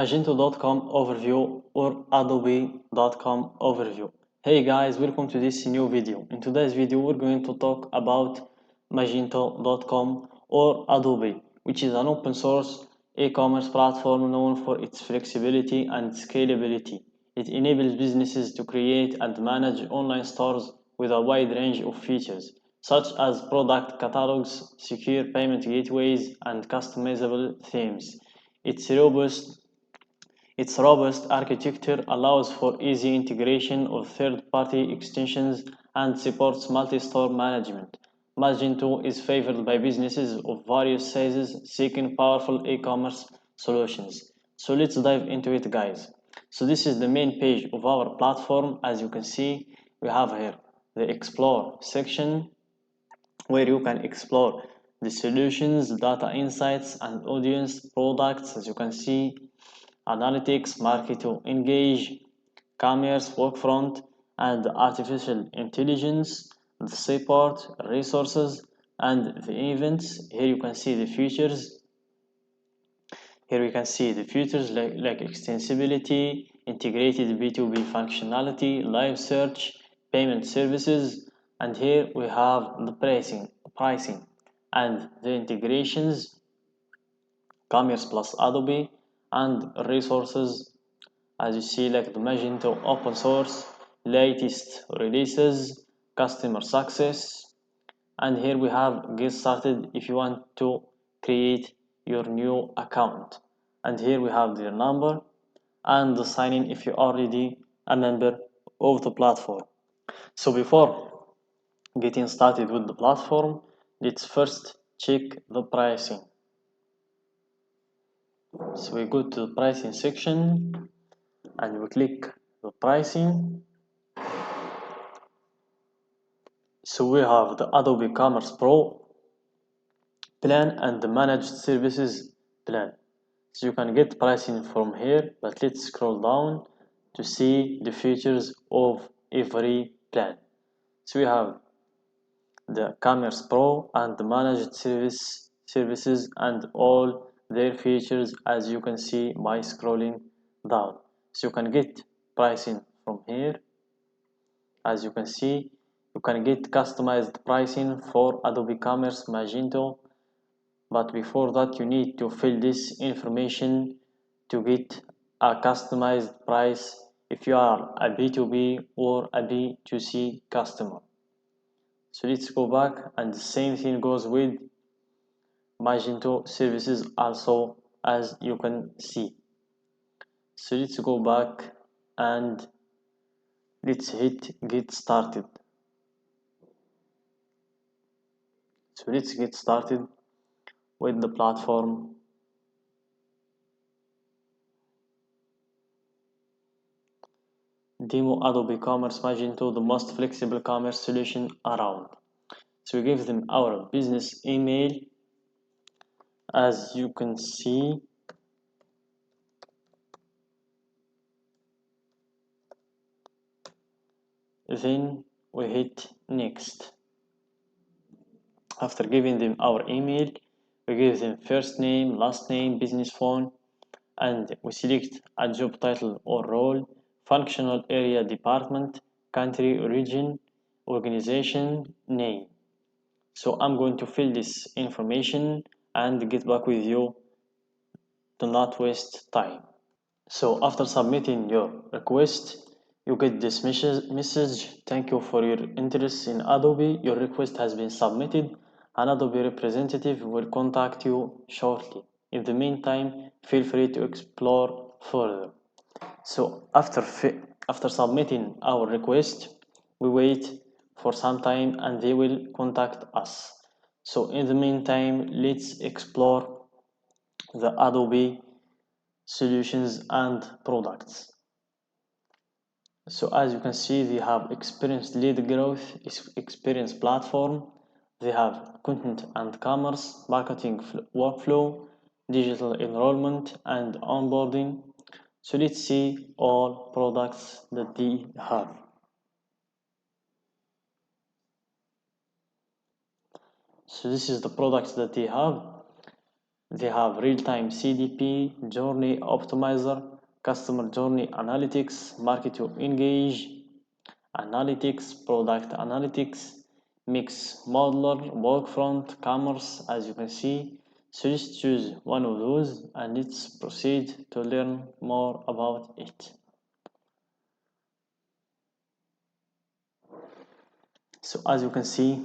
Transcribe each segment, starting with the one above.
Magento.com overview or Adobe.com overview. Hey guys, welcome to this new video. In today's video, we're going to talk about Magento.com or Adobe, which is an open source e-commerce platform known for its flexibility and scalability. It enables businesses to create and manage online stores with a wide range of features, such as product catalogs, secure payment gateways, and customizable themes. Its robust its robust architecture allows for easy integration of third-party extensions and supports multi-store management. Magento is favored by businesses of various sizes seeking powerful e-commerce solutions. So let's dive into it, guys. So this is the main page of our platform. As you can see, we have here the Explore section where you can explore the solutions, data insights, and audience products. As you can see, analytics, market to engage, commerce, workfront, and artificial intelligence, the support, resources, and the events. Here you can see the features. Here we can see the features like extensibility, integrated B2B functionality, live search, payment services, and here we have the pricing and the integrations, commerce plus Adobe, and resources. As you see, like the Magento open source, latest releases, customer success, and here we have get started if you want to create your new account. And here we have their number and the sign in if you're already a member of the platform. So before getting started with the platform, let's first check the pricing. So we go to the pricing section and we click the pricing. So we have the Adobe Commerce Pro plan and the Managed Services plan. So you can get pricing from here, but let's scroll down to see the features of every plan. So we have the Commerce Pro and the Managed Services and all their features, as you can see by scrolling down. So you can get pricing from here. As you can see, you can get customized pricing for Adobe Commerce Magento, but before that you need to fill this information to get a customized price if you are a B2B or a B2C customer. So let's go back, and the same thing goes with Magento services also, as you can see. So let's go back and let's hit get started. So let's get started with the platform. Demo Adobe Commerce Magento, the most flexible commerce solution around. So we give them our business email, as you can see. Then we hit next. After giving them our email, we give them first name, last name, business phone, and we select a job title or role, functional area, department, country origin, organization name. So I'm going to fill this information and get back with you to not waste time. So after submitting your request, you get this message: thank you for your interest in Adobe. Your request has been submitted. An Adobe representative will contact you shortly. In the meantime, feel free to explore further. So after submitting our request, we wait for some time and they will contact us. So in the meantime, let's explore the Adobe solutions and products. So as you can see, they have experienced lead growth, experienced platform, they have content and commerce, marketing workflow, digital enrollment, and onboarding. So let's see all products that they have. So this is the products that they have. They have real-time CDP, journey optimizer, customer journey analytics, market to engage analytics, product analytics, mix modeler, workfront, commerce, as you can see. So just choose one of those and let's proceed to learn more about it. So as you can see,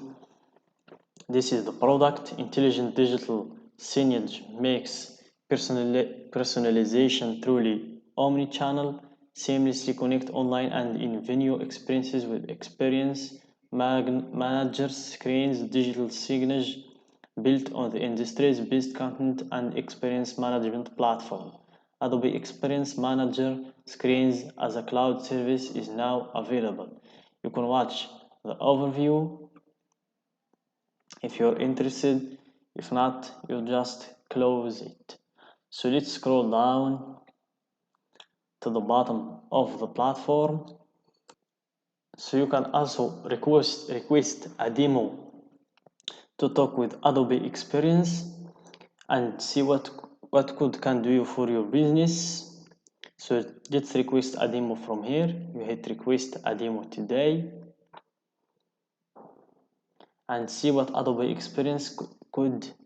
this is the product. Intelligent digital signage makes personalization truly omni-channel, seamlessly connect online and in-venue experiences with experience managers, screens, digital signage built on the industry's best content and experience management platform. Adobe Experience Manager screens as a cloud service is now available. You can watch the overview if you're interested. If not, you just close it. So let's scroll down to the bottom of the platform. So you can also request a demo to talk with Adobe Experience and see what could can do for your business. So let's request a demo from here. You hit request a demo today and see what Adobe Experience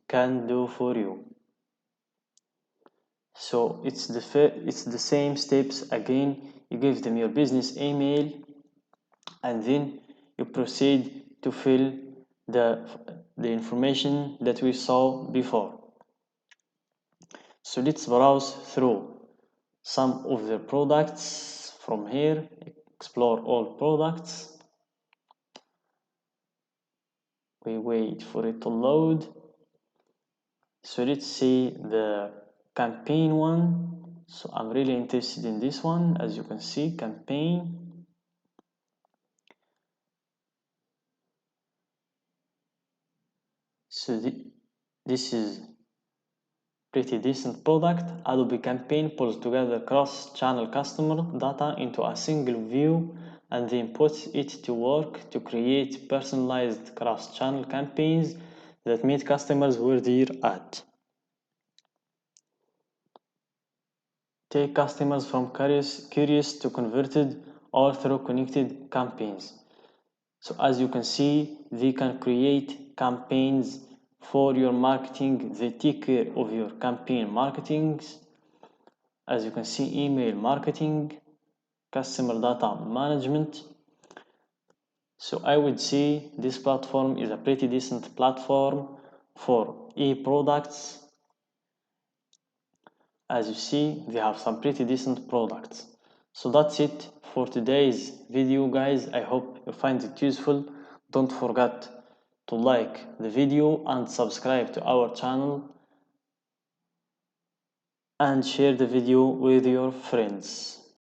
can do for you. So it's the same steps again. You give them your business email and then you proceed to fill the information that we saw before. So let's browse through some of their products from here. Explore all products. We wait for it to load. So let's see the campaign one. So I'm really interested in this one. As you can see, campaign. So this is pretty decent product. Adobe Campaign pulls together cross-channel customer data into a single view and then puts it to work to create personalized cross-channel campaigns that meet customers where they're at. Take customers from curious to converted or through connected campaigns. So as you can see, they can create campaigns for your marketing. They take care of your campaign marketing. As you can see, email marketing, customer data management. So I would say this platform is a pretty decent platform for e-products. As you see, they have some pretty decent products. So that's it for today's video, guys. I hope you find it useful. Don't forget to like the video and subscribe to our channel and share the video with your friends.